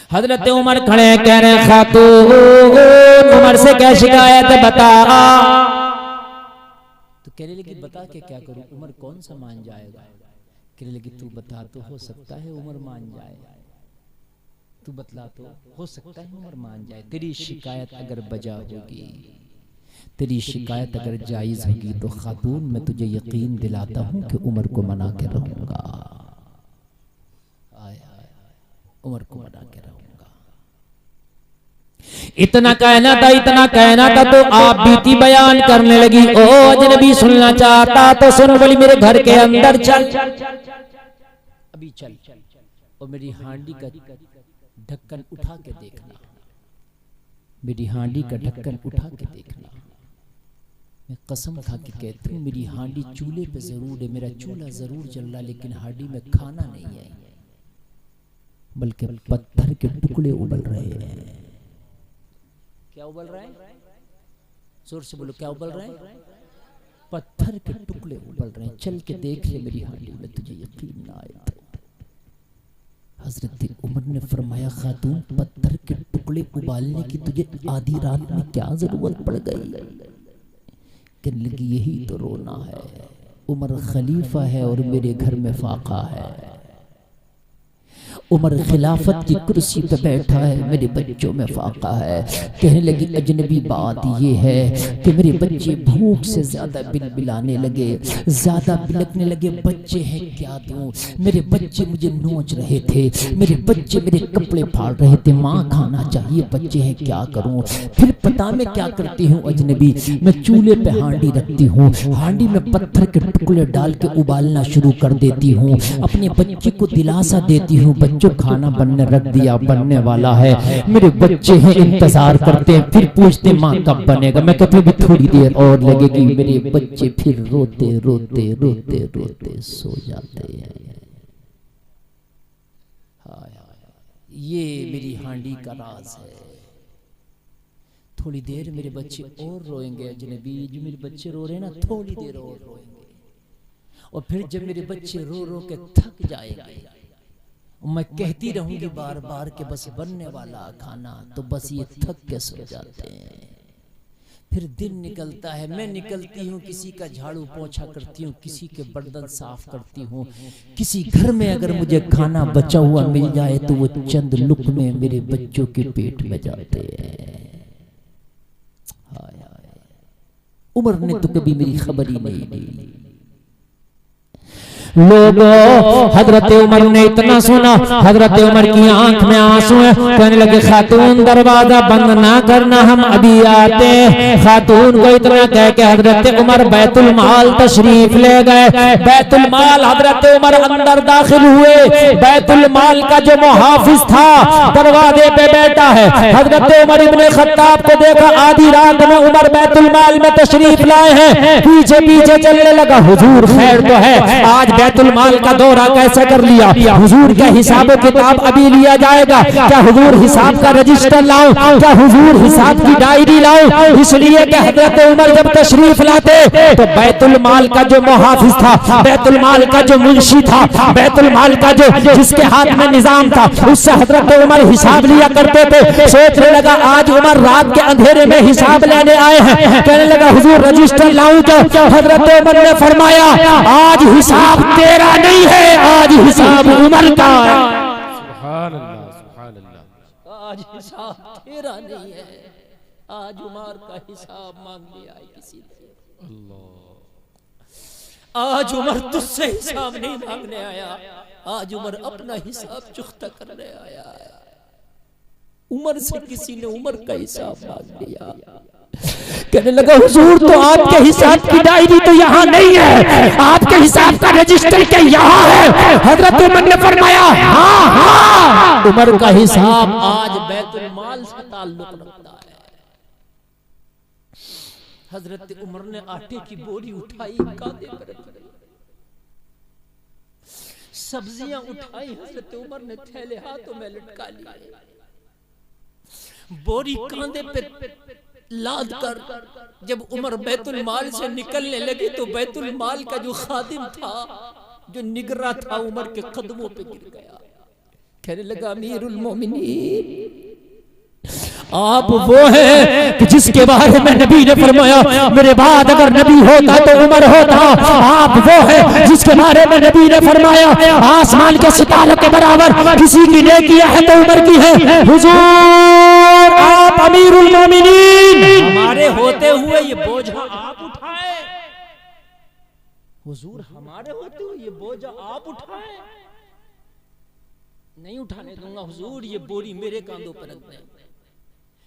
हजरत उमर खड़े कह रहे खातून उमर से क्या शिकायत बता। तो कहने लगी बता के क्या करूं, उमर कौन सा मान जाएगा। कहने लगी तू बता तो हो सकता है उमर मान जाए, तू बतला तो हो सकता है उमर मान जाए। तेरी शिकायत अगर बजा होगी, तेरी शिकायत अगर जायज होगी तो खातून मैं तुझे यकीन दिलाता हूं कि उमर को मना के रहूंगा। उमर को मना के रहूंगा। इतना कहना था, इतना कहना था तो आप बीती बयान करने लगी। ओ अजनबी सुनना चाहता तो सुन, बोली मेरे घर के अंदर चल, अभी चल और मेरी हांडी का ढक्कन उठा के देखना, मेरी हांडी का ढक्कन उठा के देखना। मैं कसम खा के कहती हूँ मेरी हांडी चूल्हे पे जरूर है, मेरा चूल्हा जरूर जल रहा, लेकिन हांडी में खाना नहीं है बल्कि पत्थर के टुकड़े उबल रहे हैं। क्या उबल रहे हैं? जोर से बोलो, क्या उबल रहे हैं? पत्थर के टुकड़े उबल रहे हैं। चल के देख ले मेरी हांडी में, तुझे यकीन ना आए तो। हजरत उमर ने फरमाया खातून पत्थर के टुकड़े उबालने की तुझे आधी रात में क्या जरूरत पड़ गई। कहने लगी यही तो रोना है, उमर खलीफा है और मेरे घर में फाका है। उमर खिलाफत की कुर्सी पे बैठा है, मेरे बच्चों में फाका है। कहने लगी अजनबी बात ये है कि मेरे बच्चे भूख से ज्यादा बिलबिलाने लगे, ज्यादा बिलकने लगे। बच्चे हैं क्या दूं, मेरे बच्चे मुझे नोच रहे थे, मेरे बच्चे मेरे कपड़े फाड़ रहे थे, माँ खाना चाहिए, बच्चे हैं क्या करूं। फिर पता मैं क्या करती हूँ अजनबी, मैं चूल्हे पे हांडी रखती हूँ, हांडी में पत्थर के टुकड़े डाल के उबालना शुरू कर देती हूँ, अपने बच्चे को दिलासा देती हूँ बच्चों खाना बनने रख दिया, बनने वाला है। मेरे बच्चे हैं इंतजार करते हैं, फिर पूछते माँ कब बनेगा। मैं कहती हूँ थोड़ी देर और लगेगी। मेरे बच्चे फिर रोते रोते रोते रोते सो जाते हैं। ये मेरी हांडी का राज है। थोड़ी देर मेरे बच्चे और रोएंगे अजनबी, जो मेरे बच्चे रो रहे हैं ना, थोड़ी देर और रोएंगे। और फिर जब मेरे बच्चे रो रो के थक जाएंगे, मैं कहती रहूंगी बार बार कि बस बनने वाला खाना, तो बस ये थक के सो जाते हैं। फिर दिन निकलता है, मैं निकलती हूँ, किसी का झाड़ू पोछा करती हूँ, किसी के बर्तन साफ करती हूँ। किसी घर में अगर मुझे खाना बचा हुआ मिल जाए तो वो चंद लुक़मे मेरे बच्चों के पेट में जाते हैं। उमर ने तो कभी मेरी खबर ही नहीं ली। लोगों हजरत उमर ने इतना सुना, हजरत उमर की आंख में आंसू है। कहने लगे खातून दरवाजा बंद ना करना, हम अभी आते। खातून को इतना कह के हजरत उमर बैतुल माल तशरीफ ले गए। बैतुल माल हजरत उमर अंदर दाखिल हुए। बैतुल माल का जो मुहाफिज था दरवाजे पे बैठा है। हजरत उमर इब्ने खत्ताब को देखा, आधी रात में उमर बैतुल माल में तशरीफ लाए हैं। पीछे पीछे चलने लगा, हुजूर खैर तो है, आज बैतुल माल का दौरा कैसे कर लिया, हुजूर का हिसाब किताब अभी लिया जाएगा, क्या हुजूर हिसाब का रजिस्टर लाऊं, क्या हुजूर हिसाब की डायरी लाऊं। इसलिए कि हजरत उमर जब तशरीफ लाते तो बैतुल माल का जो मुहाफिज था, बैतुल माल का जो मुंशी था, बैतुल माल का जो जिसके हाथ में निजाम था, उससे हजरत उमर हिसाब लिया करते थे। सोचने लगा आज उमर रात के अंधेरे में हिसाब लेने आए हैं। कहने लगा हुजूर रजिस्टर लाऊं क्या। हजरत उमर ने फरमाया आज हिसाब तेरा नहीं है, आज हिसाब उमर का है। सुभान अल्लाह, सुभान अल्लाह। आज हिसाब तेरा नहीं है, आज उमर का हिसाब मांग लिया है किसी ने। अल्लाह, आज उमर तुझसे हिसाब नहीं मांगने आया, आज उमर अपना हिसाब चुकता करने आया है। उमर से किसी ने उमर का हिसाब मांग लिया। कहने लगा हुजूर तो आपके हिसाब की डायरी तो यहाँ नहीं है, आपके हिसाब का रजिस्टर क्या यहाँ है। हजरत उमर ने फरमाया हाँ हाँ, उमर का हिसाब आज बैतुल माल से ताल्लुक रखता है। हजरत उमर ने आटे की बोरी उठाई, कांधे पर रखी, सब्जियां उठाई, हजरत उमर ने थैले हाथों में लटका लिए, बोरी कांधे पे लाद कर जब उमर बैतुल माल से निकलने लगी तो बैतुल माल का जो खादिम था, जो निगरा था, उमर के कदमों पे गिर गया। कहने लगा अमीरुल मोमिनीन, आप वो हैं कि जिसके बारे में नबी ने फरमाया मेरे बाद अगर नबी होता तो उमर होता। आप वो हैं जिसके बारे में नबी ने फरमाया आसमान के सितारों के बराबर किसी की नेकी है तो उमर की है। हुजूर आप अमीरुल मोमिनीन, हमारे होते हुए ये बोझा आप उठाए। हुजूर हमारे होते हुए ये बोझा आप उठाए। नहीं उठाने दूंगा हुजूर, ये बोरी मेरे कांधों पर रख दें,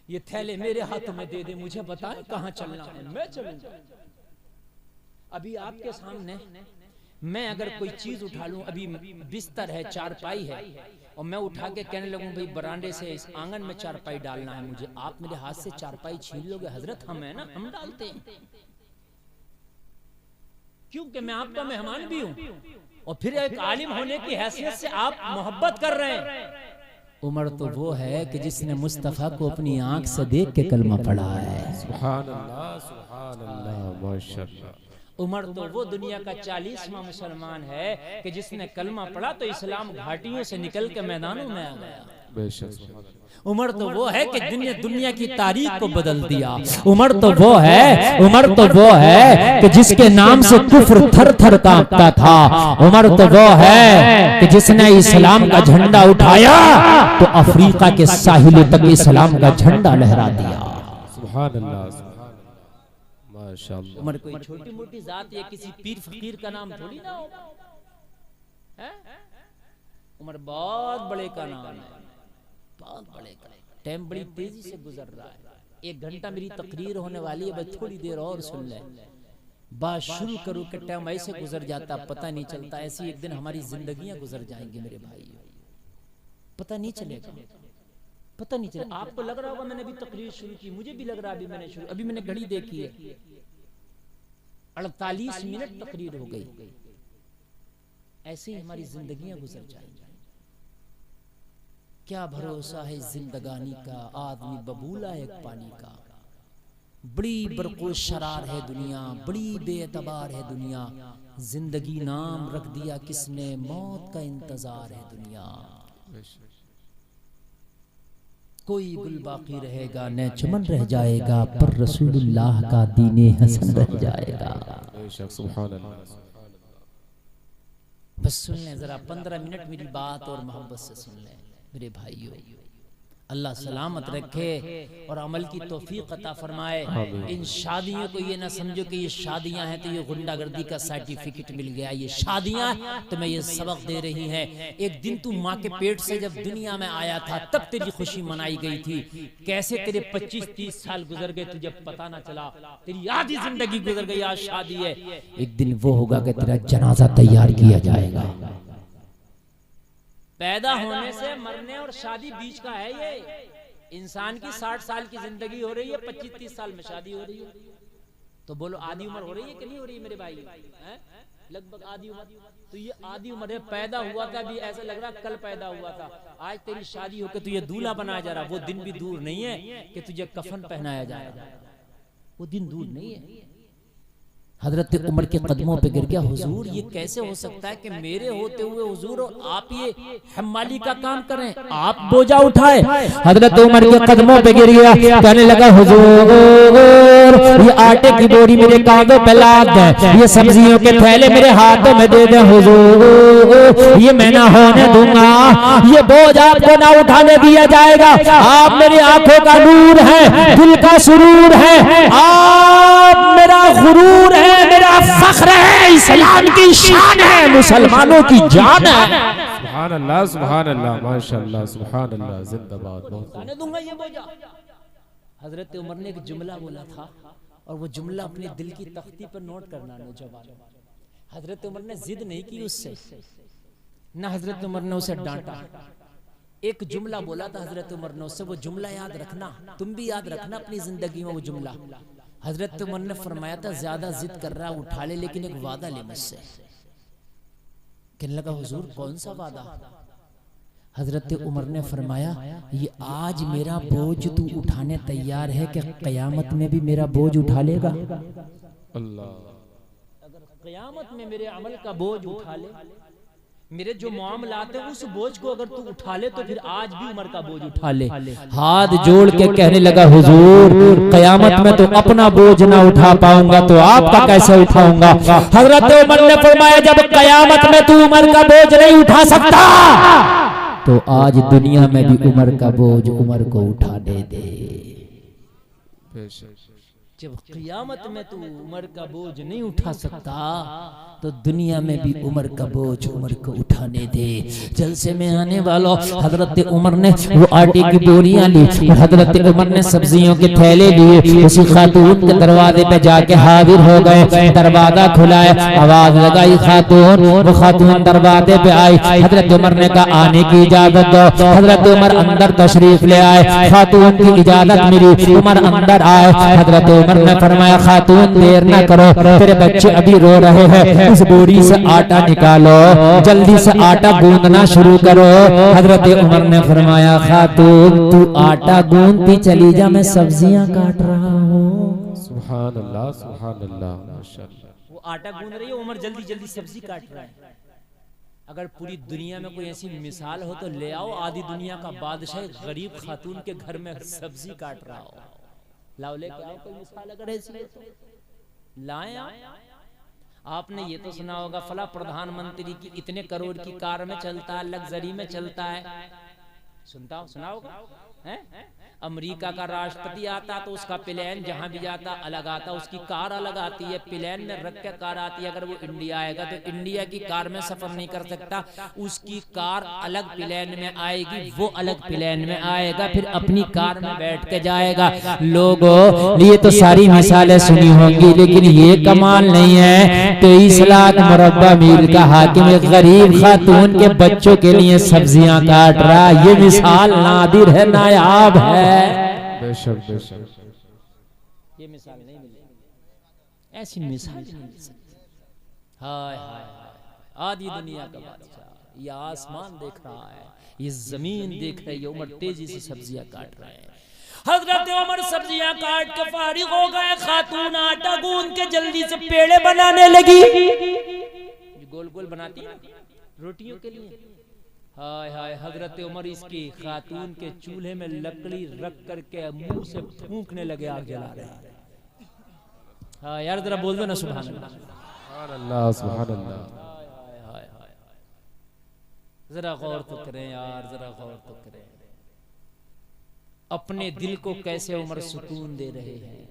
ये थैले मेरे हाथों में दे दे, मुझे बताएं कहां चलना है, मैं चलूंगा। अभी आपके सामने मैं अगर कोई चीज उठा लूं, अभी बिस्तर है, चारपाई है, और मैं उठा के कहने लगूं भाई बरांडे से इस आंगन में चारपाई डालना है मुझे, आप मेरे हाथ से चारपाई छीन लोगे? हजरत हम है ना, हम डालते हैं, क्योंकि मैं आपका मेहमान भी हूं, और फिर एक आलिम होने की हैसियत से आप मोहब्बत कर रहे हैं। उमर तो वो है कि जिसने मुस्तफा को अपनी आंख से देख के कलमा पढ़ा है। सुभान अल्लाह, माशाअल्लाह। उमर तो वो दुनिया का 40वां मुसलमान है कि जिसने कलमा पढ़ा तो इस्लाम घाटियों से निकल के मैदानों में आ गया। बेशक। उमर तो वो है कि दुनिया की तारीख को बदल दिया। उमर तो वो है कि जिसके नाम से कुफ्र थर थर कांपता था। उमर तो वो है कि जिसने इस्लाम का झंडा उठाया तो अफ्रीका के साहिलों तक इस्लाम का झंडा लहरा दिया। सुभान अल्लाह, माशाअल्लाह। उमर कोई छोटी मोटी जात या किसी पीर फकीर का नाम थोड़ी ना होगा, है? उमर बहुत बड़े का नाम है, बहुत बड़े का। टाइम बड़ी तेजी से गुजर रहा है, 1 घंटा मेरी तकरीर होने वाली है, बस थोड़ी देर और सुन ले। बात शुरू करूं कि टाइम ऐसे गुजर जाता पता नहीं चलता। ऐसी एक दिन हमारी जिंदगियां गुजर जाएंगी मेरे भाई, पता नहीं चलेगा, पता नहीं चलेगा। आपको लग रहा होगा मैंने अभी तकरीर शुरू की, मुझे भी लग रहा है अभी मैंने घड़ी देखी है 48 मिनट तकरीर हो गई। ऐसे ही हमारी जिंदगियां गुजर जाएंगी। क्या भरोसा है जिंदगानी का, आदमी बबूला एक पानी का। बड़ी बरको शरार है दुनिया, बड़ी बेएतबार है दुनिया। जिंदगी नाम रख दिया किसने, मौत का इंतजार है दुनिया। कोई गुल बाकी रहेगा न चमन रह जाएगा, पर रसूलुल्लाह का दीने हसन रह जाएगा। बस सुन लें जरा 15 मिनट मेरी बात और मोहब्बत से सुन लें मेरे भाइयों। अल्लाह सलामत रखे और अमल की तौफीक अता फरमाए। इन शादियों को ये ना समझो कि ये शादियां हैं तो ये गुंडागर्दी का सर्टिफिकेट मिल गया। ये शादियां तुम्हें ये सबक दे रही हैं। एक दिन तू माँ के पेट से जब दुनिया में आया था तब तेरी खुशी मनाई गई थी। कैसे तेरे 25-30 साल गुजर गए तुझे पता ना चला। तेरी आधी जिंदगी गुजर गई, आज शादी है। एक दिन वो होगा कि तेरा जनाजा तैयार किया जाएगा। पैदा होने से मरने और शादी बीच का है ये। इंसान की 60 साल की जिंदगी हो रही है, 25-30 साल में शादी हो रही है। तो बोलो आधी उम्र हो रही है कि नहीं हो रही है मेरे भाई? लगभग आधी उम्र। तो ये आधी उम्र है, पैदा हुआ था भी ऐसा लग रहा कल पैदा हुआ था। आज तेरी शादी होकर तुझे दूल्हा बनाया जा रहा। वो दिन भी दूर नहीं है कि तुझे कफन पहनाया जाएगा। वो दिन दूर नहीं है। हजरत उमर के कदमों पे गिर गया। हुजूर ये कैसे हो सकता है कि मेरे होते हुए हुजूर आप ये हम्माली का काम करें, आप बोझा उठाए। हजरत उमर के कदमों पे गिर गया, कहने लगा हुजूर ये आटे की बोरी मेरे कांधों पे लाद दे, ये सब्जियों के थैले मेरे हाथों में दे दे हुजूर, ये मैं ना होने दूंगा, ये बोझ आपको ना उठाने दिया जाएगा। आप मेरी आंखों का नूर है, दिल का सुरूर है, आप मेरा गुरूर है, मेरा फख्र है, इस्लाम की शान है, मुसलमानों की जान है। सुभान अल्लाह, सुभान अल्लाह, माशाअल्लाह, सुभान अल्लाह, जिंदाबाद। बहुत दूंगा ये बोझा। हजरत उमर ने एक जुमला बोला था और वो जुमला अपने दिल की तख्ती पर नोट करना नौजवान। हजरत उमर ने जिद नहीं की उससे, ना हजरत उमर ने उसे डांटा। एक जुमला बोला था हजरत उमर ने उससे, वो जुमला याद रखना, तुम भी याद रखना अपनी जिंदगी में वो जुमला। हजरत उमर ने फरमाया था ज्यादा जिद कर रहा उठा ले, लेकिन एक वादा ले मुझसे। कहने लगा हुजूर कौन सा वादा? हजरत उमर ने फरमाया ये आज मेरा बोझ तू उठाने तैयार है कि कयामत में भी मेरा बोझ उठा लेगा? अल्लाह, अगर कयामत में मेरे अमल का बोझ उठा ले मेरे जो मामलात है उस बोझ को अगर तू उठा ले तो फिर आज भी उमर का बोझ उठा ले। हाथ जोड़ के कहने लगा हुजूर कयामत में तो अपना बोझ ना उठा पाऊंगा तो आपका कैसे उठाऊंगा। हजरत उमर ने फरमाया जब कयामत में तू उमर का बोझ नहीं उठा सकता तो आज दुनिया में भी उमर का बोझ उमर को उठाने दे। जब क़यामत में तू उमर का बोझ नहीं उठा सकता तो दुनिया में भी उमर का बोझ उमर को उठाने दे। जलसे में आने वालों हजरत उमर ने वो आटे की बोरियां ली और हजरत उमर ने सब्जियों के थैले लिए उसी खातून के दरवाजे पे जाके हाजिर हो गए। दरवाजा खुलाया, आवाज लगाई खातून, वो खातून दरवाजे पे आई। हजरत उमर ने कहा आने की इजाजत दो। हजरत उमर अंदर तशरीफ ले आए, खातून की इजाजत मिली, उमर अंदर आए। हजरत उमर ने फरमाया खातून देर न करो, तेरे बच्चे अभी रो रहे हैं, इस बोरी से आटा निकालो, जल्दी से आटा गूंदना शुरू करो। हजरत उमर ने फरमाया खातून तू आटा गूंदती चली जा, मैं सब्जियां काट रहा हूँ। सुभान अल्लाह, सुभान अल्लाह, माशाअल्लाह। वो आटा गूंद रही है, उमर जल्दी जल्दी सब्जी काट रहा है। अगर पूरी दुनिया में कोई ऐसी मिसाल हो तो ले आओ, आधी दुनिया का बादशाह गरीब खातून के घर में सब्जी काट रहा हो। लाओ लेके आओ कोई मिसाल अगर ऐसी है तो लाएं आप। आपने ये तो सुना होगा फला प्रधानमंत्री की इतने करोड़ की कार में चलता है, लग्जरी में चलता है, सुना होगा है? अमेरिका का राष्ट्रपति आता तो उसका प्लेन जहां भी जाता अलग आता, उसकी कार अलग आती है, प्लेन में रख के कार आती है। अगर वो इंडिया आएगा तो इंडिया की कार में सफर नहीं कर सकता, उसकी कार अलग प्लेन में आएगी, वो अलग प्लेन में आएगा, फिर अपनी कार में बैठ के जाएगा। लोगों ये तो सारी मिसालें सुनी होंगी, लेकिन ये कमाल नहीं है 23 लाख मुरब्बा मील का हाकिम एक गरीब खातून के बच्चों के लिए सब्जियां काट रहा। ये मिसाल नादिर है, नायाब है। बेशक बेशक, ये मिसाल नहीं मिलेगी, ऐसी मिसाल नहीं मिल सकती। हाय हाय हाय, आधी दुनिया का बादशाह ये आसमान देख रहा है, ये जमीन देख रही है, उमर तेजी से सब्जियां काट रहे हैं। हजरत उमर सब्जियां काट के फारिग हो गए, खातून आटा गूंद के जल्दी से पेड़े बनाने लगी, गोल गोल बनाती है रोटियों के लिए। हाय हाय, हजरत उमर इसकी खातून के चूल्हे में लकड़ी रख करके मुंह से फूंकने लगे, आग जला रहे हैं। हाँ यार जरा बोल दो ना सुभान अल्लाह, सुभान अल्लाह, सुभान अल्लाह। जरा गौर तो करें यार, जरा गौर तो करें, अपने दिल को कैसे उमर सुकून दे रहे हैं।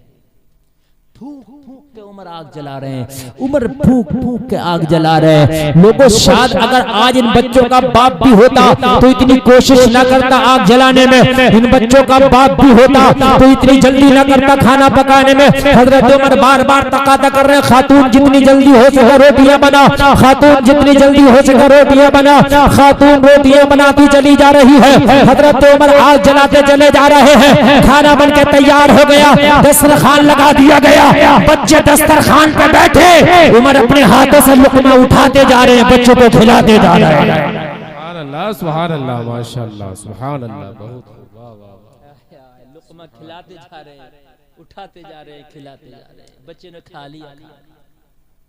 फूंक फूंक के उमर आग जला रहे हैं, उमर फूंक फूंक के आग जला रहे हैं। लोगों शायद अगर आज इन बच्चों का बाप भी होता तो इतनी कोशिश ना करता आग जलाने में, इन बच्चों का बाप भी होता तो इतनी जल्दी ना करता खाना पकाने में। हजरत उमर बार बार तकादा कर रहे हैं खातून जितनी जल्दी हो सके रोटियां बना, खातून जितनी जल्दी हो सके रोटियां बना। खातून रोटियां बनाती चली जा रही है, हजरत उमर आग जलाते चले जा रहे हैं। खाना बन के तैयार हो गया, दस्तरखान लगा दिया गया, बच्चे दस्तरखान पे बैठे, उमर अपने हाथों से लुकमा उठाते जा रहे हैं, बच्चों को खिलाते जा रहे हैं। सुभान अल्लाह, सुभान अल्लाह, माशाअल्लाह, सुभान अल्लाह, बहुत वाह वाह वाह। लुकमा खिलाते जा रहे हैं, उठाते जा रहे हैं, खिलाते जा रहे हैं। बच्चे ने खा लिया,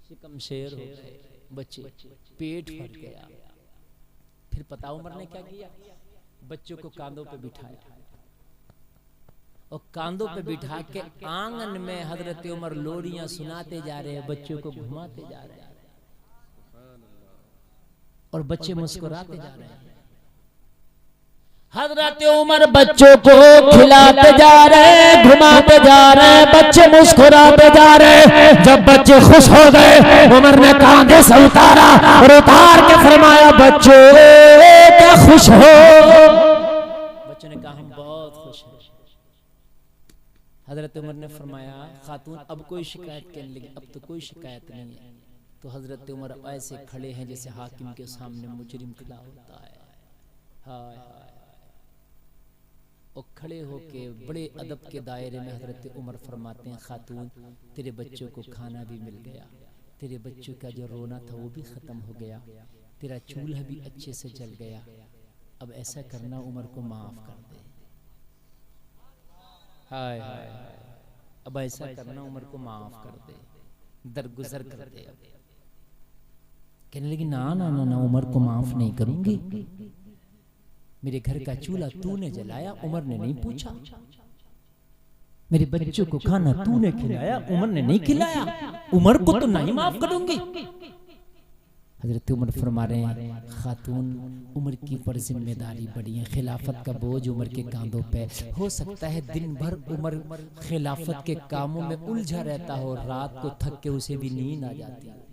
शिकम शेर हो गए बच्चे, पेट भर गया। फिर पता उमर ने क्या किया, बच्चों को कांधों पे बिठाया और कांधों पे बिठा के आंगन में हजरत उमर लोरियां सुनाते जा रहे हैं, बच्चों को घुमाते जा रहे हैं और बच्चे मुस्कुराते जा रहे हैं। हजरत उमर बच्चों को खिलाते जा रहे हैं, घुमाते जा रहे हैं, बच्चे मुस्कुराते जा रहे हैं। जब बच्चे खुश हो गए उमर ने कांधे से उतारा और उतार के फरमाया बच्चों क्या खुश हो। बच्चों ने कहा हम बहुत खुश हैं। हजरत उमर ने फरमाया खातून अब कोई शिकायत करने लगी, अब तो कोई शिकायत नहीं है। तो हजरत उमर ऐसे खड़े हैं जैसे हाकिम के सामने मुजरिम खड़ा होता है। हाय हाय, और खड़े होके बड़े अदब के दायरे में हजरत उमर फरमाते हैं खातून तेरे बच्चों को खाना भी मिल गया, तेरे बच्चों का जो रोना था वो भी खत्म हो गया, तेरा चूल्हा भी अच्छे से जल गया। अब ऐसा करना उमर को माफ कर दे। हाय हाय, अब ऐसा करना उमर को माफ कर दे, दरगुजर कर दे। कहने लगी ना ना ना ना, उमर को माफ नहीं करूंगी। मेरे घर का चूल्हा तूने जलाया, उमर ने नहीं पूछा। मेरे बच्चों को खाना तूने खिलाया, उमर ने नहीं खिलाया, उमर को तो नहीं माफ करूंगी। हजरत उमर फरमा रहे हैं खातून उमर की पर जिम्मेदारी बड़ी है, खिलाफत का बोझ उमर के कांधों पे। हो सकता है दिन भर उमर खिलाफत के कामों में उलझा रहता हो, रात को थक के उसे भी नींद आ जाती है।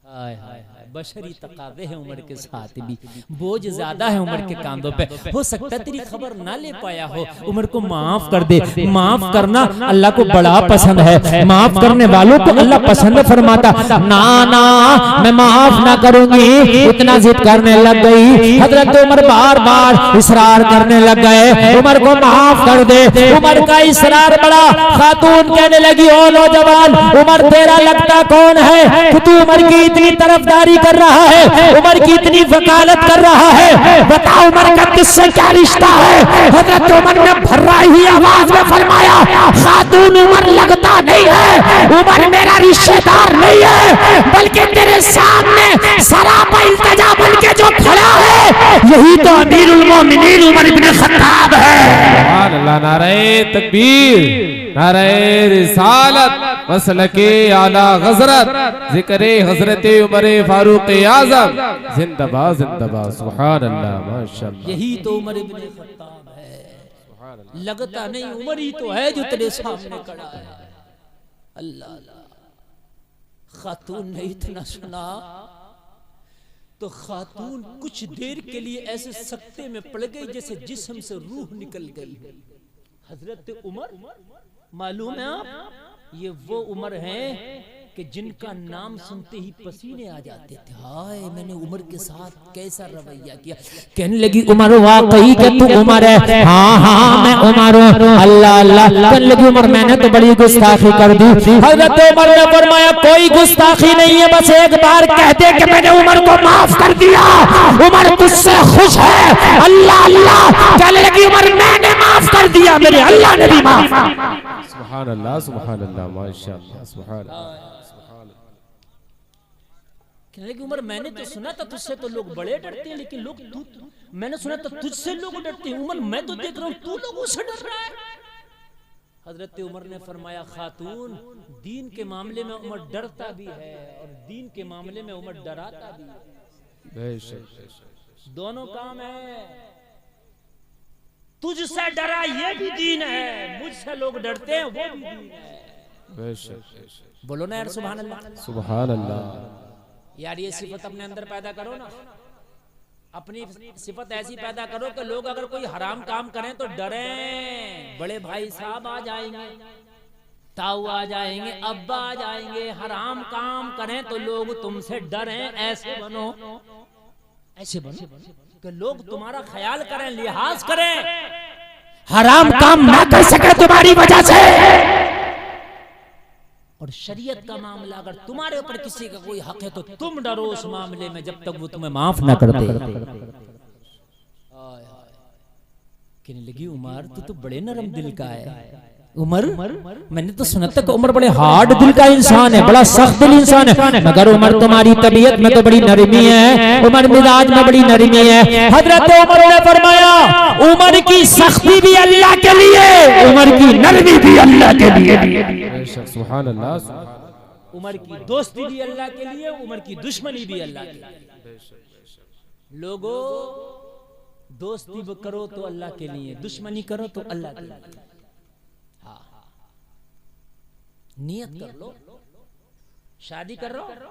हाय हाय हाय, बशरी तकाज़े हैं उमर के साथ भी, बोझ ज्यादा है उमर के कांधों पे। हो सकता है तेरी खबर ना ले पाया हो, उमर को माफ कर दे। माफ करना अल्लाह को बड़ा पसंद है, माफ करने वालों को अल्लाह पसंद फरमाता। ना ना मैं माफ ना करूंगी, इतना जिद करने लग गई। हजरत उमर बार बार इसरार करने लग गए, उमर को माफ कर दे। उमर का इसरार बड़ा, खातून कहने लगी ओ नौजवान, उमर तेरा लगता कौन है कि तू उमर की इतनी तरफदारी कर रहा है, उमर की इतनी वकालत कर रहा है, बता उमर का किससे क्या रिश्ता है। हजरत उमर ने भर्राई हुई आवाज में फरमाया खातून उमर लगता नहीं है, उमर मेरा रिश्तेदार नहीं है, बल्कि तेरे सामने सरापा इल्तिजा बन के जो खड़ा है यही तो अमीरुल मोमिनीन उमर इब्न खत्ताब है। सुभान अल्लाह, नारे तकबीर, नारे रिसालत, मसलके आला गजरत, जिक्रे हजरत उमर फारूक आजम, जिंदाबाद जिंदाबाद। सुभान अल्लाह, माशाअल्लाह। यही तो उमर इब्न खत्ताब है, लगता नहीं उमर ही तो है जो तेरे सामने खड़ा है। अल्लाह अल्लाह। खातून ने इतना सुना तो खातून कुछ देर के लिए ऐसे सकते में पड़ गई जैसे जिस्म से रूह निकल गई। हजरत उमर मालूम है आप, ये वो उमर है कि जिनका नाम सुनते ही पसीने आ जाते थे। हाय मैंने उमर के साथ कैसा रवैया किया। कहने लगी उमर वाकई के तू उमर है? हाँ हाँ मैं उमर हूँ। अल्लाह अल्लाह। कहने लगी उमर मैंने तो बड़ी गुस्ताखी कर दी। हजरत उमर ने फरमाया कोई गुस्ताखी नहीं है, बस एक बार कह दे कि मैंने उमर को माफ कर दिया, उमर तुझसे खुश है। अल्लाह अल्लाह। कहने लगी उमर मैंने माफ कर दिया, मेरे अल्लाह ने भी माफ। सुभान अल्लाह, सुभान अल्लाह, माशाअल्लाह, सुभान अल्लाह। कहने लगी उमर मैंने तो सुना था तुझसे तो लोग बड़े डरते हैं, लेकिन लोग तू मैंने सुना था तुझसे लोग डरते हैं। उमर मैं तो देख रहा हूँ तू लोगों से डर रहा है। हजरत उमर ने फरमाया खातून दीन के मामले में उमर डरता भी है और दीन के मामले में उमर डराता भी है। बेशक दोनों काम है। तुझसे डरा ये भी दीन है, मुझसे लोग डरते हैं वो भी दीन है। बेशक। बोलो ना यार सुभान अल्लाह, सुभान अल्लाह। यार ये सिफत अपने अंदर पैदा करो ना, अपनी सिफत ऐसी पैदा करो कि लोग अगर कोई हराम काम करें तो डरें। बड़े भाई साहब आ जाएंगे, ताऊ आ जाएंगे, अब्बा आ जाएंगे, हराम काम करें तो लोग तुमसे डरें। ऐसे बनो, ऐसे बनो कि लोग तुम्हारा ख्याल करें, लिहाज करें, हराम काम ना कर सके तुम्हारी वजह से। और शरीयत का मामला अगर तुम्हारे ऊपर किसी का कोई हक है तो तुम डरो उस मामले में जब तक वो तुम्हें माफ ना कर दे। कहने लगी उमर तू तो बड़े नरम दिल का है। उमर मैंने तो सुना था कि उमर बड़े हार्ड दिल का इंसान है, बड़ा सख्त दिल इंसान है, मगर उमर तुम्हारी तबीयत में तो बड़ी नरमी है, उमर मिजाज में बड़ी नरमी है। हजरत उमर ने फरमाया उमर की सख्ती भी अल्लाह के लिए, उमर की नरमी भी अल्लाह के लिए। सुभान अल्लाह। उमर की दोस्ती भी अल्लाह के लिए, उमर की दुश्मनी भी अल्लाह के लिए। लोगों दोस्ती करो तो अल्लाह के लिए, दुश्मनी करो तो अल्लाह के लिए। नियत कर लो, शादी कर रहे हो,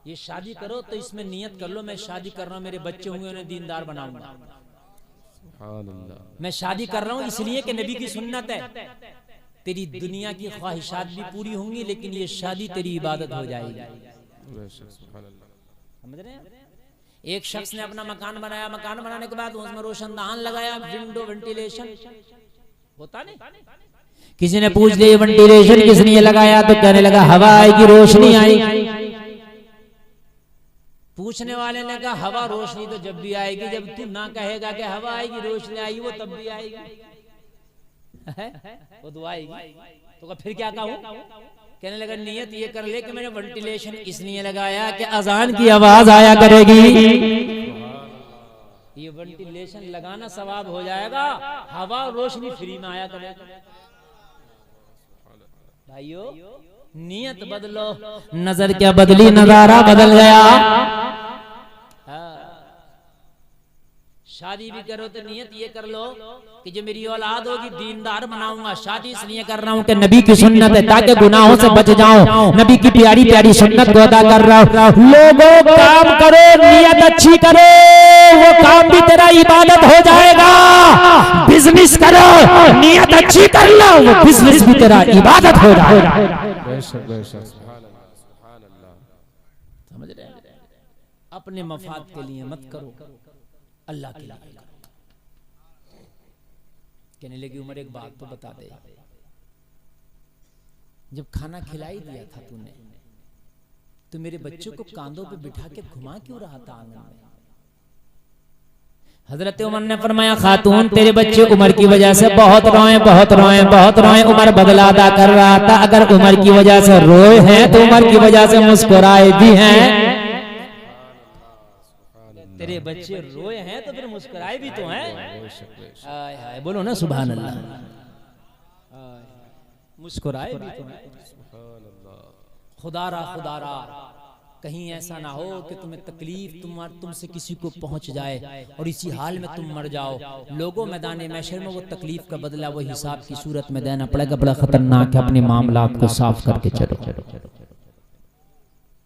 ये शादी करो तो इसमें नियत कर लो मैं शादी कर रहा हूँ, मेरे बच्चे होंगे उन्हें दीनदार बनाऊंगा। मैं शादी कर रहा हूँ इसलिए कि नबी की सुन्नत है। तेरी दुनिया की ख्वाहिशात भी पूरी होंगी लेकिन ये शादी तेरी इबादत हो जाएगी। समझ रहे हैं? एक शख्स ने अपना मकान बनाया, मकान बनाने के बाद उसमें रोशनदान लगाया, विंडो वेंटिलेशन होता नहीं। किसी ने पूछ लिया वेंटिलेशन किसने लगाया तो कहने लगा हवा आएगी रोशनी आएगी। पूछने वाले ने कहा हवा रोशनी तो जब भी आएगी जब तू ना कहेगा कि हवा आएगी रोशनी आएगी, वो तब भी आएगी, वो तो आएगी। तो फिर क्या कहूं कहने लगा नियत ये कर ले कि मैंने वेंटिलेशन इसलिए लगाया कि अजान की आवाज आया करेगी। ये वेंटिलेशन लगाना सवाब हो जाएगा, हवा और रोशनी फ्री में आया करेगा। भाइयों नियत बदलो, नजर क्या बदली, नजारा बदल गया। शादी भी करो तो नियत ये कर लो कि जो मेरी औलाद होगी दीनदार बनाऊंगा। शादी इसलिए कर रहा हूँ कि नबी की सुन्नत है ताकि गुनाहों से बच जाऊं। नबी की प्यारी प्यारी सुन्नत को अदा कर रहा हूँ। लोगों काम करो, नियत अच्छी करो, वो काम भी तेरा इबादत हो जाएगा। बिजनेस करो, नियत अच्छी कर लो, वो बिजनेस भी तेरा इबादत हो जाएगा। बेशक बेशक, सुभान अल्लाह, सुभान अल्लाह। समझ रहे हैं? अपने मफाद के लिए मत करो, अल्लाह के लिए करो। कहने लगी उमर एक बात तो बता दे, जब खाना खिलाई दिया था तूने तो मेरे बच्चों को कांधों पे बिठा के घुमा क्यों रहा था आंगन में? हजरत उमर ने फरमाया खातून तेरे बच्चे उमर की वजह से बहुत रोए, बहुत रोए, बहुत रोए। उमर बदला अदा कर रहा था। अगर उमर की वजह से रोए हैं तो उमर की वजह से मुस्कुराए भी हैं। तेरे बच्चे रोए हैं तो फिर मुस्कुराए भी तो हैं। हाय हाय बोलो ना सुभान अल्लाह। मुस्कुराए भी तो हैं। खुदारा कहीं ऐसा ना हो कि तुम्हें तकलीफ तुमसे किसी को पहुंच जाए और इसी हाल में तुम मर जाओ। लोगों मैदान महशर में वो तकलीफ का बदला वो हिसाब की सूरत में देना पड़ेगा। बड़ा खतरनाक है। अपने मामलात को साफ करके चलो।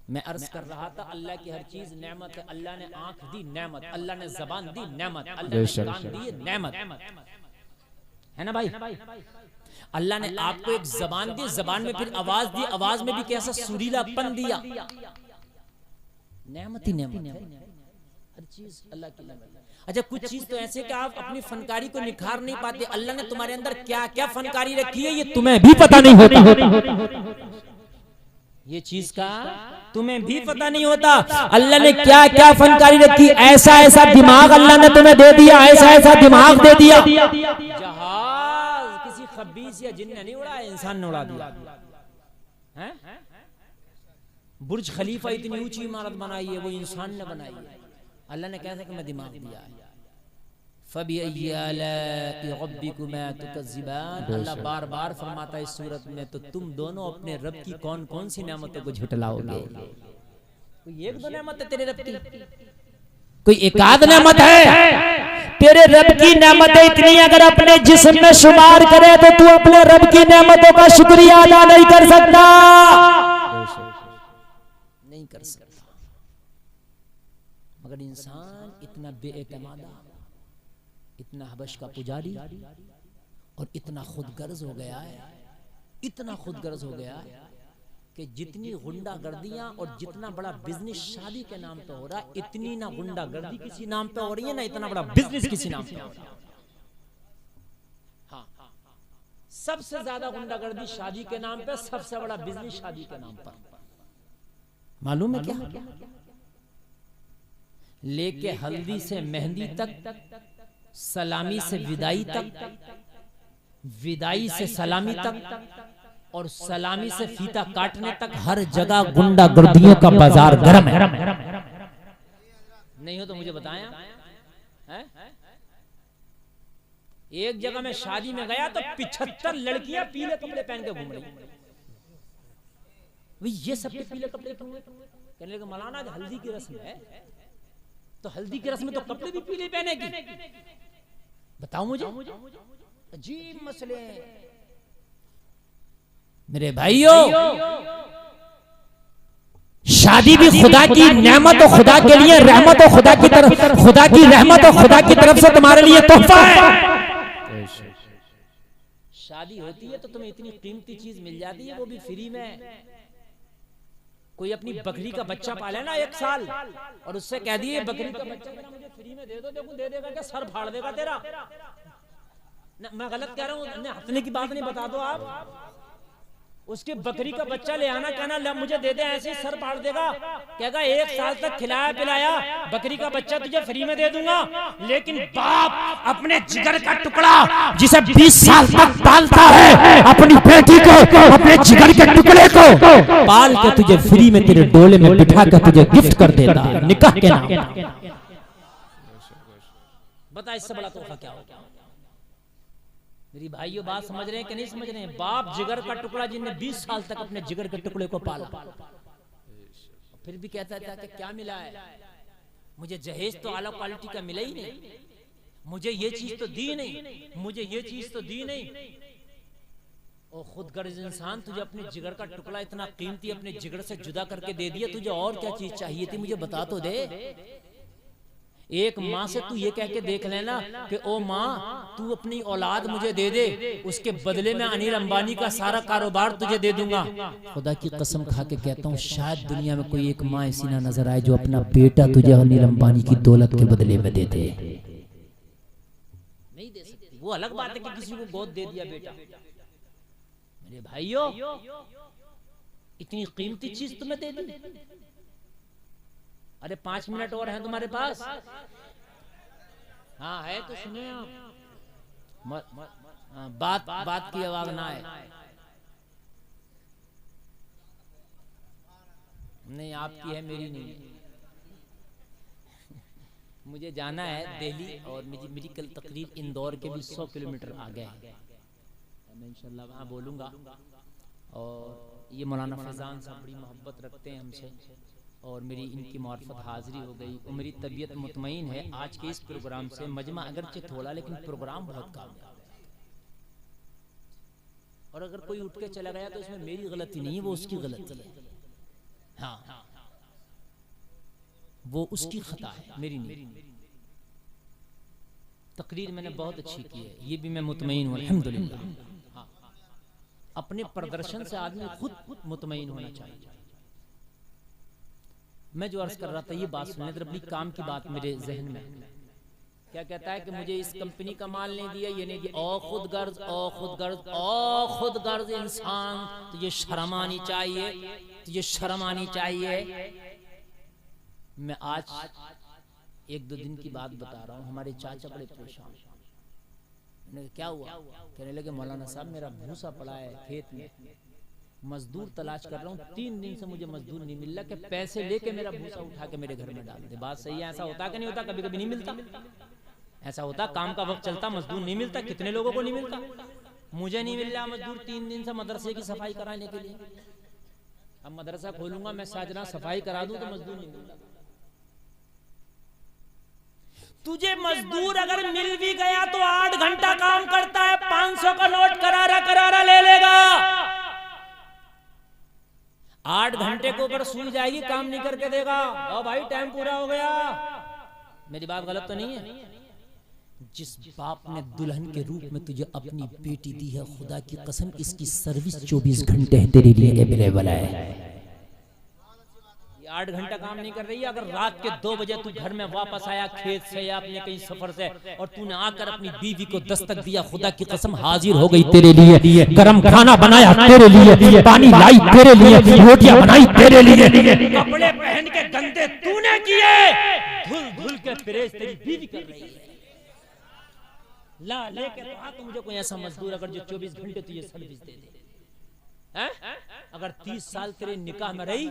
मैं अर्ज कर रहा था अल्लाह की हर चीज नेमत है। अल्लाह ने आंख दी नेमत, अल्लाह ने जबान दी नेमत, अल्लाह ने कान दिए नेमत, है ना भाई? अल्लाह ने आपको एक जबान दी, जबान में फिर आवाज दी, आवाज में भी कैसा सुरीलापन दिया। नेमत ही नेमत है, हर चीज अल्लाह की नेमत है। अच्छा कुछ चीज तो ऐसे कि आप अपनी फनकारी को निखार नहीं पाते। अल्लाह ने तुम्हारे अंदर क्या क्या फनकारी रखी है ये तुम्हें भी पता नहीं होता। ये चीज का तुम्हें भी पता नहीं होता। अल्लाह ने क्या क्या फनकारी रखी। ऐसा ऐसा दिमाग अल्लाह ने तुम्हें दे दिया, ऐसा ऐसा दिमाग दे दिया। जहाज किसी खबीस या जिन ने नहीं उड़ाया, इंसान ने उड़ा दिया है। बुर्ज खलीफा इतनी ऊंची इमारत बनाई है वो इंसान ने बनाई है। अल्लाह ने कैसे कि मैं दिमाग दिया है। अल्लाह बार बार फरमाता है इस सूरत में तो तुम दोनों अपने रब की कौन कौन सी नेमतों को झुटलाओगे? कोई एक दो नेमत है तेरे रब की? कोई एकाध नेमत है? तेरे रब की नेमतें इतनी अगर अपने जिस्म में शुमार करे तो तू अपने रब की नेमतों का शुक्रिया अदा नहीं कर सकता। नहीं कर सकता। मगर इंसान इतना बेएतमादा, इतना हबश का पुजारी और इतना खुदगर्ज हो गया है, इतना खुदगर्ज हो गया कि जितनी गुंडागर्दियां और जितना बड़ा बिजनेस शादी के नाम पे हो रहा है, इतनी ना गुंडागर्दी किसी नाम पे हो रही है ना इतना बड़ा बिजनेस किसी नाम पे हो रहा है। हाँ, सबसे ज्यादा गुंडागर्दी शादी के नाम पे, सबसे बड़ा बिजनेस शादी के नाम पर। मालूम है क्या? लेके हल्दी से मेहंदी तक, सलामी से विदाई तक, विदाई से सलामी तक और सलामी से फीता काटने तक हर जगह गुंडागर्दियों का बाजार गर्म है। नहीं हो तो मुझे बताया है? एक जगह में शादी में गया तो 75 लड़कियां पीले कपड़े पहन के घूम रही। ये सब पीले कपड़े क्यों? कहने लगे मौलाना हल्दी की रस्म है तो हल्दी की रस्म में तो कपड़े भी पीले पहनेगी। बताओ मुझे, अजीब मसले मेरे भाइयों। शादी भी खुदा की नेमत और खुदा के लिए रहमत और खुदा की तरफ, खुदा की रहमत और खुदा की तरफ से तुम्हारे लिए तोहफा है। शादी होती है तो तुम्हें इतनी कीमती चीज मिल जाती है, वो भी फ्री में। कोई अपनी बकरी का बच्चा पाले ना 1 साल और उससे कह दिए बकरी का बच्चा मुझे फ्री में दे दो, देखो दे देगा क्या? सर फाड़ देगा तेरा। मैं गलत कह रहा हूँ, हंसने की बात नहीं, बता दो आप। उसके बकरी का बच्चा ले आना, कहना मुझे दे दे, ऐसे ही सर फाड़ देगा। कहेगा 1 साल तक खिलाया पिलाया, बकरी का बच्चा तुझे फ्री में दे दूंगा। लेकिन बाप अपने जिगर का टुकड़ा जिसे 20 साल तक पालता है, अपनी बेटी को, अपने जिगर के टुकड़े को पाल के तुझे फ्री में तेरे डोले में बिठा कर तुझे गिफ्ट कर देता है निकाह के नाम। बता इससे बड़ा तोहफा क्या होगा? मेरी भाइयों बात समझ रहे हैं कि नहीं समझ रहे हैं? बाप जिगर का टुकड़ा जिसने 20 साल तक अपने जिगर के टुकड़े को पाला, फिर भी कहता था कि क्या मिला है मुझे? जहेज तो आला क्वालिटी का मिला ही नहीं, मुझे ये चीज तो दी नहीं, मुझे ये चीज तो दी नहीं। और खुदगर्ज इंसान, तुझे अपने जिगर का टुकड़ा इतना कीमती अपने जिगर से जुदा करके दे दिया, तुझे और क्या चीज चाहिए थी? मुझे बता तो दे। एक माँ से तू ये कह के देख लेना कि ओ माँ तू अपनी औलाद मुझे दे दे, उसके बदले में अनिल अंबानी का सारा कारोबार तुझे दे दूंगा। खुदा की कसम खा के कहता हूँ शायद दुनिया में कोई एक माँ ऐसी ना नजर आए जो अपना बेटा तुझे अनिल अंबानी की दौलत के बदले में दे दे। नहीं दे सकती। वो अलग बात है कि किसी को गोद दे दिया बेटा। मेरे भाइयों इतनी कीमती चीज तुम्हें दे दी। अरे 5 मिनट और हैं तुम्हारे पास? हाँ है तो सुने आप। बात की आवाज ना आए। नहीं आपकी है, मेरी नहीं है। मुझे जाना है दिल्ली और मेरी कल तकरीर इंदौर के भी 100 किलोमीटर आगे है। मैं इंशाल्लाह वहाँ बोलूँगा। और ये मौलाना फैजान साहब बड़ी मोहब्बत रखते हैं हमसे और मेरी इनकी मार्फत हाजिरी हो गई और मेरी तबीयत मुतमईन है आज के इस प्रोग्राम से। मजमा अगरचे थोड़ा लेकिन प्रोग्राम बहुत कामयाब है। और अगर कोई उठ के चला गया तो इसमें मेरी गलती नहीं है, वो उसकी गलती है। हाँ वो उसकी खता है, मेरी नहीं। तकरीर मैंने बहुत अच्छी की है, ये भी मैं मुतमईन हूँ अल्हम्दुलिल्लाह। अपने प्रदर्शन से आदमी खुद मुतमईन होना चाहिए। मैं जो अर्ज कर रहा था ये बात सुनने, तो अपनी काम की बात मेरे जहन में क्या कहता है कि मुझे इस कंपनी का माल नहीं दिया, ये नहीं दिया। ओ खुदगर्ज, ओ खुदगर्ज, ओ खुदगर्ज इंसान, तुझे शर्म आनी चाहिए, तुझे शर्म आनी चाहिए। मैं आज 1-2 दिन की बात बता रहा हूँ। हमारे चाचा बड़े परेशान। क्या हुआ? कहने लगे मौलाना साहब मेरा भूसा पड़ा है खेत में, मजदूर तलाश कर रहा हूँ, 3 दिन से मुझे मजदूर नहीं मिल रहा कि पैसे लेके मेरा भूसा उठा के मेरे घर में डाल दे। बात सही है? ऐसा होता कि नहीं होता? कभी कभी नहीं मिलता। ऐसा होता, काम का वक्त चलता मजदूर नहीं मिलता। कितने लोगों को नहीं मिलता? मुझे नहीं मिल रहा मजदूर 3 दिन से मदरसे की सफाई कराने के लिए। अब मदरसा खोलूंगा मैं, साजना सफाई करा दूं तो मजदूर नहीं मिलता। तुझे मजदूर अगर मिल भी गया तो 8 घंटा काम करता है, 500 का नोट करारा ले लेगा। 8 घंटे के ऊपर सुई जाएगी, काम नहीं करके देगा। और भाई टाइम पूरा हो गया। मेरी बात गलत तो नहीं है? जिस बाप ने दुल्हन के रूप में तुझे अपनी बेटी दी है, खुदा की कसम इसकी सर्विस 24 घंटे तेरे लिए अवेलेबल है। 8 घंटा काम नहीं कर रही है। अगर रात के 2 बजे तू घर में वापस आया खेत से या अपने कहीं सफर से और तूने आकर अपनी बीवी को दस्तक दिया, खुदा की कसम हाजिर हो गई तेरे लिए। गरम खाना बनाया तेरे लिए, पानी लाई तेरे लिए, रोटियां बनाई तेरे लिए, कपड़े पहन के गंदे तूने किए, धुल धुल के प्रेस तेरी बीवी कर रही है। ला लेके तो मुझे कोई ऐसा मजदूर अगर जो 24 घंटे तुझे सर्विस दे दे। अगर 30 साल तेरे निकाह में रही,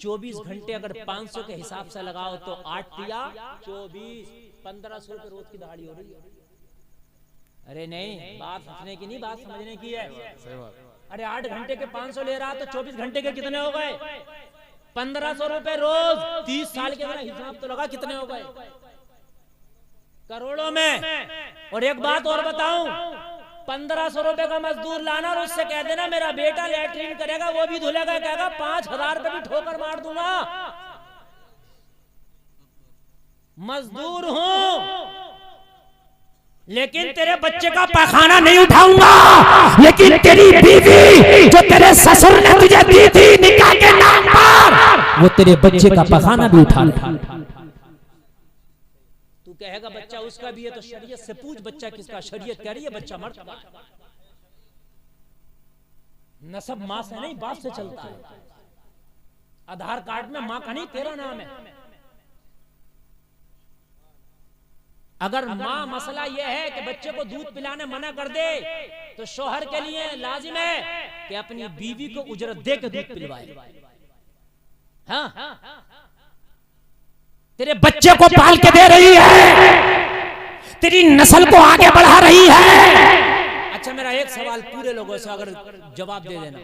24 घंटे अगर 500 के हिसाब से लगाओ तो 8 या 24, 1500 रुपए रोज की दहाड़ी हो रही है। अरे नहीं, बात हंसने की नहीं, बात समझने की है। अरे 8 घंटे के 500 ले रहा तो 24 घंटे के कितने हो गए? 1500 रुपए रोज। 30 साल के हिसाब तो लगा कितने हो गए? करोड़ों में। और एक बात और बताऊं, 1500 रुपए का मजदूर लाना और उससे कह देना मेरा बेटा लैट्रिन करेगा, वो भी धुलेगा, कहेगा 5000 रुपए भी ठोकर मार दूंगा। मजदूर हूं लेकिन तेरे बच्चे का पैखाना नहीं उठाऊंगा। लेकिन तेरी बीवी जो तेरे ससुर ने तुझे दी थी निकाह के नाम पर, वो तेरे बच्चे का पैखाना भी उठा ले। कहेगा बच्चा उसका भी है तो शरीयत से पूछ बच्चा किसका? शरीयत कह रही है बच्चा मर्द का। नसब माँ से नहीं बाप से चलता है। आधार कार्ड में माँ का नहीं तेरा नाम है। अगर माँ मसला यह है कि बच्चे को दूध पिलाने मना कर दे तो शौहर के लिए लाजिम है कि अपनी बीवी को उजरत दे के दूध पिलवाए। हाँ, तेरे बच्चे को पाल के दे रही है, तेरी नस्ल को आगे बढ़ा रही है। अच्छा, मेरा एक सवाल पूरे लोगों से अगर जवाब दे देना,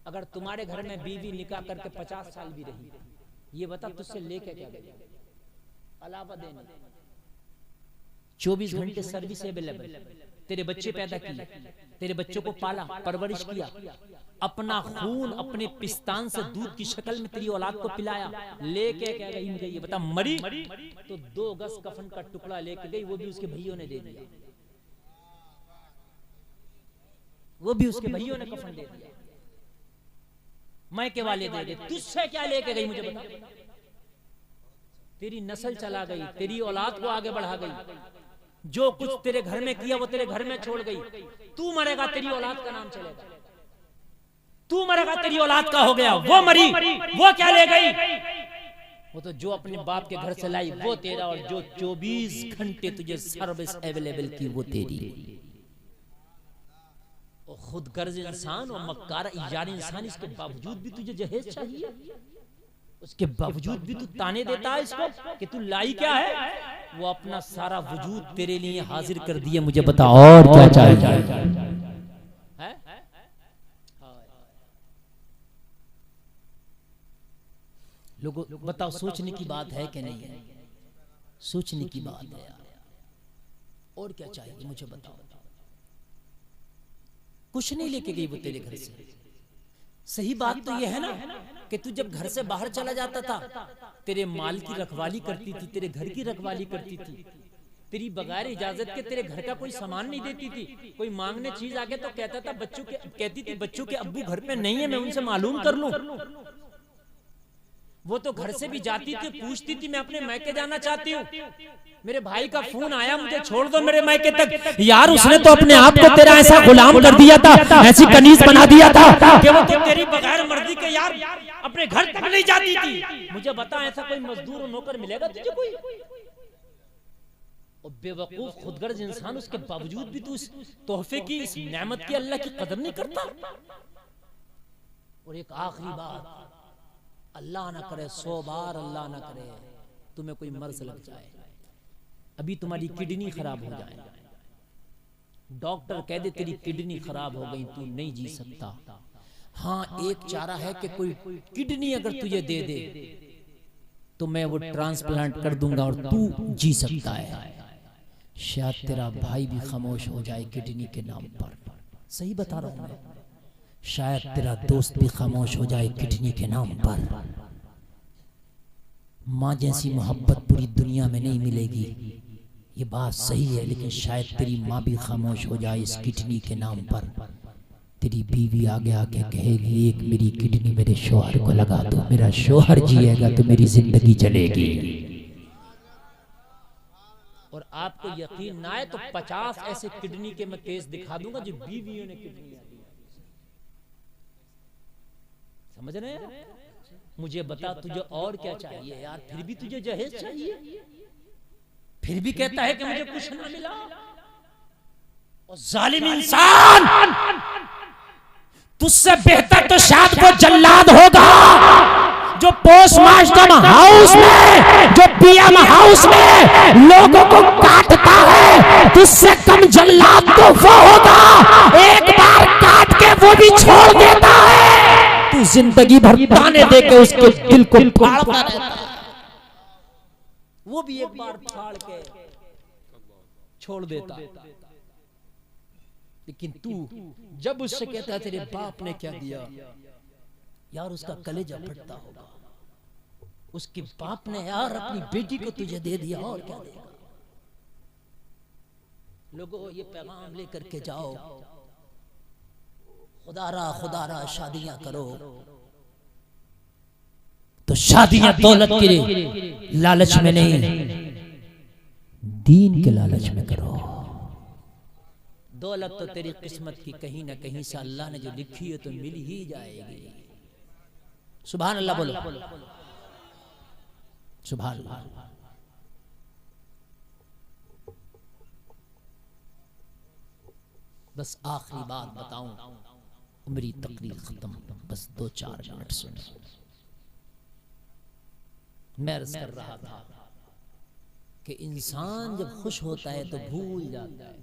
अगर तुम्हारे घर में बीवी निकाह करके 50 साल भी रही, ये बता तुझसे लेके क्या गई? अलावा देने 24 घंटे सर्विस अवेलेबल, तेरे बच्चे पैदा किए, तेरे बच्चों को पाला, परवरिश किया, अपना खून अपने पिस्तान से दूध की शक्ल में तेरी औलाद को पिलाया, लेके क्या गई? ये बता, मरी तो 2 गज कफन का टुकड़ा लेके गई, वो भी उसके भैयों ने दे दिया, वो भी उसके भैयों ने कफन दे दिया, मायके वाले दे दे। तुझसे क्या लेके गई मुझे बता? तेरी नस्ल चला गई, तेरी औलाद को आगे बढ़ा गई, जो कुछ तेरे घर में किया वो तेरे घर में छोड़ गई। तू मरेगा, तेरी औलाद का नाम चलेगा। तू मरेगा, तेरी औलाद का हो गया। वो मरी, वो क्या ले गई? वो तो जो अपने बाप के घर से लाई वो तेरा, और जो 24 घंटे तुझे सर्विस अवेलेबल की वो तेरी। और खुद गर्ज इंसान और मक्कार इजारी इंसान, इसके बावजूद भी तुझे जहेज चाहिए, उसके बावजूद भी तू ताने देता है इसको कि तू लाई क्या है? वो अपना सारा वजूद तेरे लिए हाजिर कर दिए, मुझे बता और क्या चाहिए? लोगों बताओ, सोचने की बात है कि नहीं है? सोचने की बात है यार। और क्या चाहिए मुझे बताओ? कुछ नहीं लेके गई वो तेरे घर से। सही बात तो यह है ना कि तू जब घर से बाहर चला जाता था, तेरे माल की रखवाली करती थी, तेरे घर की रखवाली करती थी, तेरी बगैर इजाजत के तेरे घर का कोई सामान नहीं देती थी। कोई मांगने चीज आ गया तो कहता था कहती थी बच्चों के अब्बू घर पे नहीं है, मैं उनसे मालूम कर लूं। वो तो घर से भी जाती थी, पूछती थी मैं अपने मायके जाना चाहती हूँ, मेरे भाई का फोन आया, मुझे छोड़ दो मेरे मायके तक। यार उसने तो अपने आप को तेरा ऐसा गुलाम कर दिया था, ऐसी कनीज बना दिया था कि वो तो तेरी बगैर मर्जी के यार अपने घर तक नहीं जाती थी। मुझे बता, ऐसा कोई मजदूर और नौकर मिलेगा तुझे कोई? और बेवकूफ खुदगर्ज इंसान, उसके बावजूद भी तू इस तोहफे की, इस नेमत की, अल्लाह की कदर नहीं करता। और एक आखिरी बात, अल्लाह ना करे, 100 बार अल्लाह ना करे तुम्हें कोई मर्ज लग जाए, अभी तुम्हारी किडनी खराब हो जाए, डॉक्टर कह दे तेरी किडनी खराब हो गई, तू नहीं जी सकता। हाँ, एक चारा है कि कोई किडनी अगर तुझे दे दे तो मैं वो ट्रांसप्लांट कर दूंगा और तू जी सकता है। शायद तेरा भाई भी खामोश हो जाए किडनी के नाम पर, सही बता रहा हूं मैं। शायद तेरा दोस्त भी खामोश हो जाए किडनी के नाम पर। माँ जैसी मोहब्बत पूरी दुनिया में नहीं मिलेगी, ये बात सही है, लेकिन शायद तेरी माँ भी खामोश हो जाए इस किडनी के नाम पर। तेरी बीवी आगे आके कहेगी, एक मेरी किडनी मेरे शौहर को लगा दो, मेरा शौहर जिएगा तो मेरी जिंदगी चलेगी। और आपको यकीन ना आए तो 50 ऐसे किडनी के मैं केस दिखा दूंगा जो बीवियों ने किडनी दी। समझ रहे हैं? मुझे बता, तुझे और क्या चाहिए यार? फिर भी तुझे जहेज चाहिए, फिर भी कहता है कि मुझे कुछ ना मिला। और जालिम इंसान, तुझसे बेहतर तो शायद को जल्लाद होगा जो पोस्टमास्टम हाउस में, जो पीएम हाउस में लोगों को काटता है। तुझसे कम जल्लाद तो वो होगा, एक बार काट के वो भी छोड़ देता है, तू जिंदगी भर ताने दे के उसके दिल को फाड़ता रहता है, वो भी एक बार फाड़ के छोड़ देता। लेकिन तू जब उससे कहता है तेरे बाप ने क्या दिया, यार उसका कलेजा फटता होगा। उसके बाप ने यार अपनी बेटी को तुझे दे दिया, और क्या देगा? लोगों ये पैगाम लेकर के जाओ, खुदारा शादियां करो तो शादियां दौलत के लालच में नहीं, दीन के लालच में करो। दौलत तो तेरी किस्मत की कहीं ना कहीं से अल्लाह ने जो लिखी है तो मिल ही जाएगी। सुभान अल्लाह बोलो, सुभान अल्लाह। बस आखिरी बात बताऊं, मेरी तकरीर खत्म, बस 2-4 मिनट सुने। मैं अर्ज कर रहा था कि इंसान जब खुश होता है तो भूल जाता है,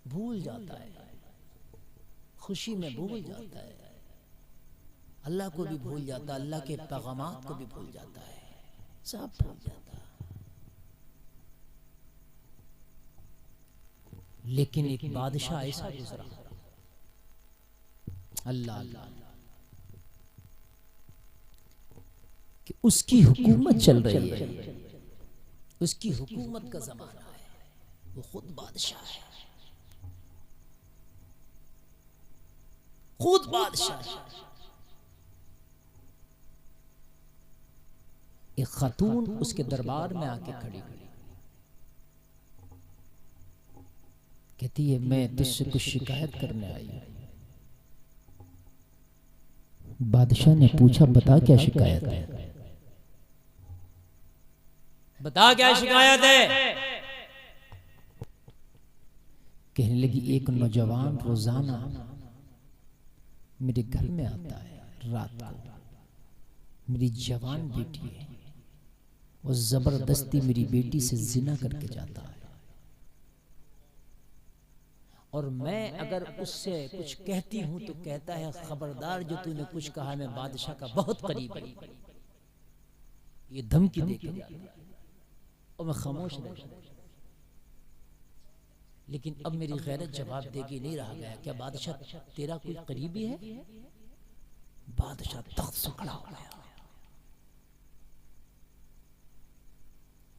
भूल जाता है, खुशी में भूल जाता है, अल्लाह को भी भूल जाता है, अल्लाह के पैगामात को भी भूल जाता है, सब भूल जाता है। लेकिन एक बादशाह ऐसा गुजरा, अल्लाह अल्लाह, कि उसकी हुकूमत चल रही है, उसकी हुकूमत का जमाना है, वो खुद बादशाह है, खुद बादशाह है। एक खातून उसके दरबार में आके खड़ी हुई, कहती है मैं तुझसे कुछ शिकायत करने आई हूं। बादशाह ने पूछा बता क्या शिकायत है, बता क्या शिकायत है। कहने लगी एक नौजवान रोजाना मेरे घर में आता है रात को, मेरी जवान बेटी है, वो जबरदस्ती मेरी बेटी से जिना करके जाता है, और मैं अगर उससे कुछ कहती हूं तो कहता है खबरदार जो तूने कुछ कहा मैं बादशाह का बहुत करीब हूं, ये धमकी देके जाता है, और मैं खामोश रह जाता। लेकिन अब मेरी गैरत जवाब देगी नहीं रहा गया, क्या बादशाह तेरा कोई करीबी है? बादशाह तख्त से खड़ा हो गया,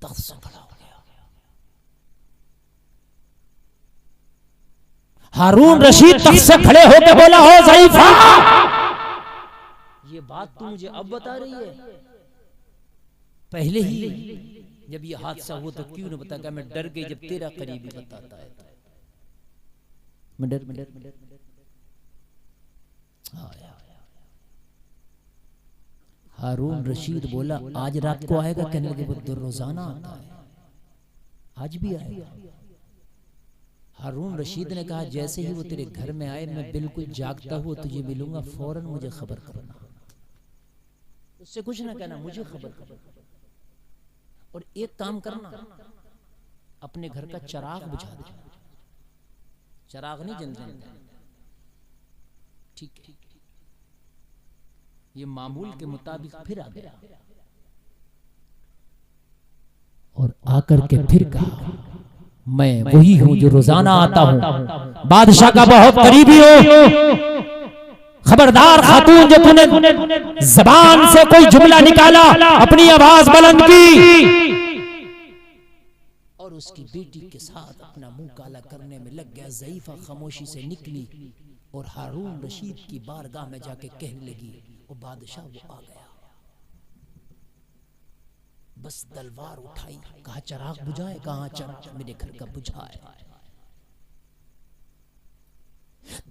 तख्त से खड़ा हो गया। हारून रशीद तख्त से खड़े होकर बोला हो ज़ईफा, ये बात तू मुझे अब बता रही है, पहले ही जब ये हादसा हुआ तो क्यों नहीं बताया? मैं डर गई जब तेरा करीबी बताता है, मैं डर हारून रशीद बोला आज रात को आएगा? कहने लगे वो तो रोजाना आता है, आज भी आएगा। हारून रशीद ने कहा जैसे ही वो तेरे घर में आए मैं बिल्कुल जागता हुआ तुझे मिलूंगा, फौरन मुझे खबर करना, उससे कुछ ना कहना, मुझे खबर करना। और एक काम करना, अपने घर का चिराग बुझा दे, चिराग नहीं जलने देना, ठीक है? ये मामूल के मुताबिक फिर आ गया और आकर के फिर कहा मैं वही हूं जो रोजाना आता हूं, बादशाह का बहुत करीबी हो, खबरदार खातून जो तूने जबान से कोई जुमला निकाला, अपनी आवाज बुलंद की और उसकी बेटी के साथ अपना मुंह काला करने में लग गया। ज़ईफा खामोशी से निकली और हारून रशीद की बारगाह में जाके कहने लगी वो बादशाह वो आ गया, बस तलवार उठाई, कहा चिराग बुझाए, कहा चिराग मेरे घर का बुझाए,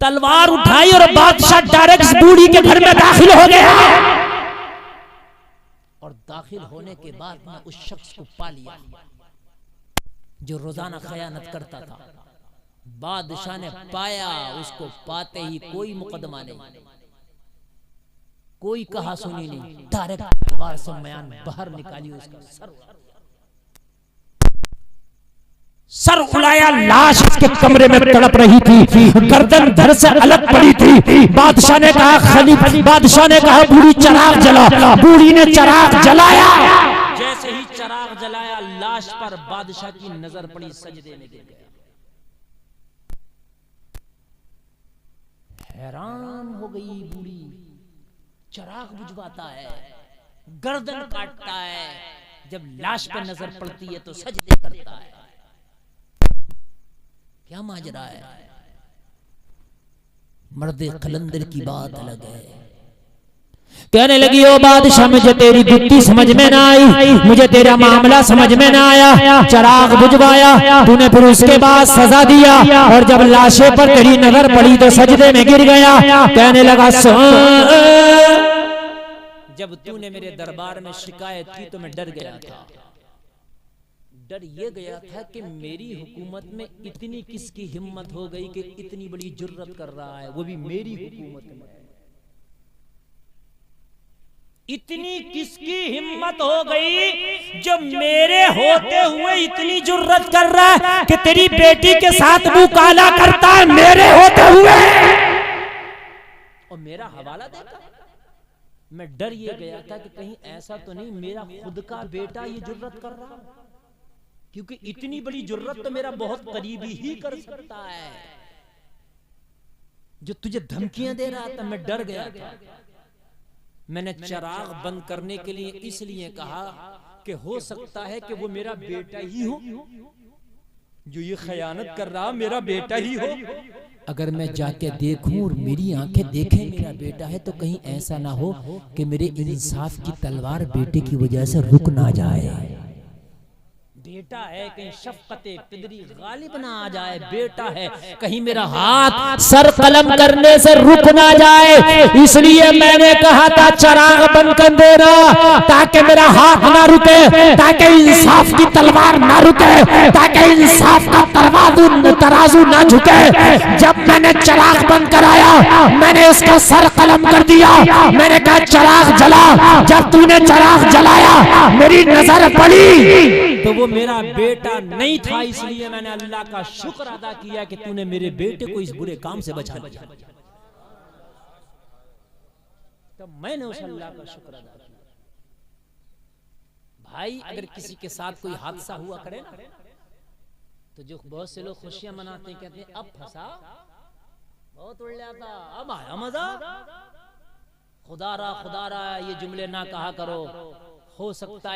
तलवार उठाई और बादशाह डायरेक्ट बूढ़ी के घर में दाखिल हो गया। और दाखिल होने के बाद मैं उस शख्स को पा लिया जो रोजाना खयानत करता था। बादशाह ने पाया, उसको पाते ही कोई मुकदमा नहीं, कोई कहा सुनी नहीं, डायरेक्ट तलवार से म्यान बाहर निकाली, उसका सर उड़ाया, लाश इसके कमरे में तड़प रही थी, गर्दन धड़ से अलग पड़ी थी। बादशाह ने कहा खलीफा, बादशाह ने कहा बूढ़ी चिराग जला, बूढ़ी ने चिराग जलाया, जैसे ही चिराग जलाया लाश पर बादशाह की नजर पड़ी, सजदे में गिर गया। हैरान हो गई बूढ़ी, चिराग बुझवाता है, गर्दन काटता है, जब लाश पर नजर पड़ती है तो सजदे करता है, क्या माजरा है? मर्दे कलंदर की बात अलग है, कहने लगी ओ बादशाह मुझे तेरी जुत्ती समझ में ना आई, मुझे तेरा मामला समझ में ना आया। चिराग बुझवाया तूने, फिर उसके बाद सजा दिया, और जब लाशे पर तेरी नजर पड़ी तो सजदे में गिर गया। कहने लगा जब तूने मेरे दरबार में शिकायत की तो मैं डर गया था। डर ये गया था कि मेरी हुकूमत में इतनी किसकी हिम्मत हो गई कि इतनी बड़ी जुर्रत कर रहा है, वो भी मेरी हुकूमत में। इतनी किसकी हिम्मत हो गई जो मेरे होते हुए इतनी जुर्रत कर रहा है कि तेरी बेटी के साथ मुंह काला करता है मेरे होते हुए, और मेरा हवाला देता। मैं डर ये गया था कि कहीं ऐसा तो नहीं मेरा खुद का बेटा ये जुर्रत कर रहा, क्योंकि इतनी बड़ी जुर्रत तो मेरा बहुत करीबी ही कर सकता है जो तुझे धमकियां दे रहा था। मैं डर गया था। मैंने चिराग बंद करने के लिए इसलिए कहा कि हो सकता है कि वो मेरा बेटा ही हो, जो ये खयानत कर रहा मेरा बेटा ही हो। अगर मैं जाके देखूं और मेरी आंखें देखें मेरा बेटा है, तो कहीं ऐसा ना हो कि मेरे इंसाफ की तलवार बेटे की वजह से रुक ना जाए। बेटा है, कहीं शफकते पिदरी गालिब ना आ जाए। बेटा है, कहीं मेरा हाथ सर कलम करने से रुक ना जाए। इसलिए मैंने कहा था चिराग बंद कर देना, ताकि मेरा हाथ ना रुके, ताकि इंसाफ की तलवार ना रुके, ताकि इंसाफ का तराजू ना झुके। जब मैंने चिराग बंद कराया, मैंने इसका सर कलम कर दिया। मैंने कहा चिराग जला। जब तूने चिराग जलाया मेरी नजर पड़ी तो वो मेरा बेटा नहीं था। इसलिए मैंने अल्लाह का शुक्र अदा किया कि तूने मेरे बेटे को इस बुरे काम से बचा लिया। तो मैंने उस अल्लाह का शुक्र अदा किया। भाई अगर किसी के साथ कोई हादसा हुआ करे ना, तो जो बहुत से लोग खुशियां मनाते हैं, कहते हैं अब फंसा, बहुत उड़ जाता, अब आया मजा। खुदारा ये जुमले ना कहा करो। हो सकता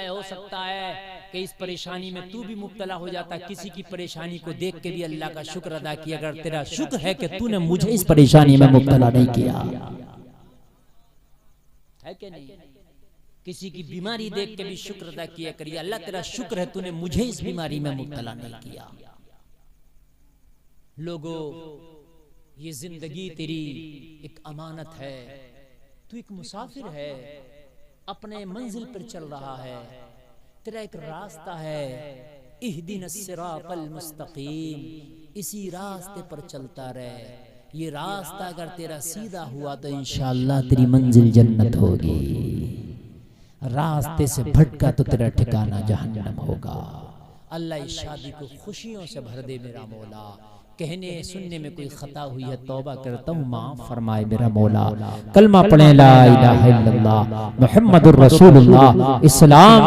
है कि इस परेशानी में तू भी मुब्तला हो जाता। किसी की परेशानी को देख के भी अल्लाह का शुक्र अदा किया। अगर तेरा शुक्र है कि तूने मुझे इस परेशानी में मुब्तला नहीं किया, है कि नहीं? किसी की बीमारी देख के भी शुक्र अदा किया करिए, अल्लाह तेरा शुक्र है तूने मुझे इस बीमारी में मुब्तला नहीं किया। लोगों, ये जिंदगी तेरी एक अमानत है। तू एक मुसाफिर है, अपने मंजिल पर चल रहा है। तेरा एक रास्ता है, इहदिनस सिरातल मुस्तकीम, इसी रास्ते पर चलता रहे। ये रास्ता अगर तेरा सीधा हुआ तो इंशाअल्लाह तेरी मंजिल जन्नत होगी। रास्ते से भटका तो तेरा ठिकाना जहन्नम होगा। अल्लाह इस शादी को खुशियों से भर दे मेरा मौला। कहने सुनने में कोई खता हुई है तौबा करता हूँ, माफ फरमाए मेरा मौला। कलमा पढ़े ला इलाहा इल्लल्लाह मुहम्मदुर रसूलुल्लाह। इस्लाम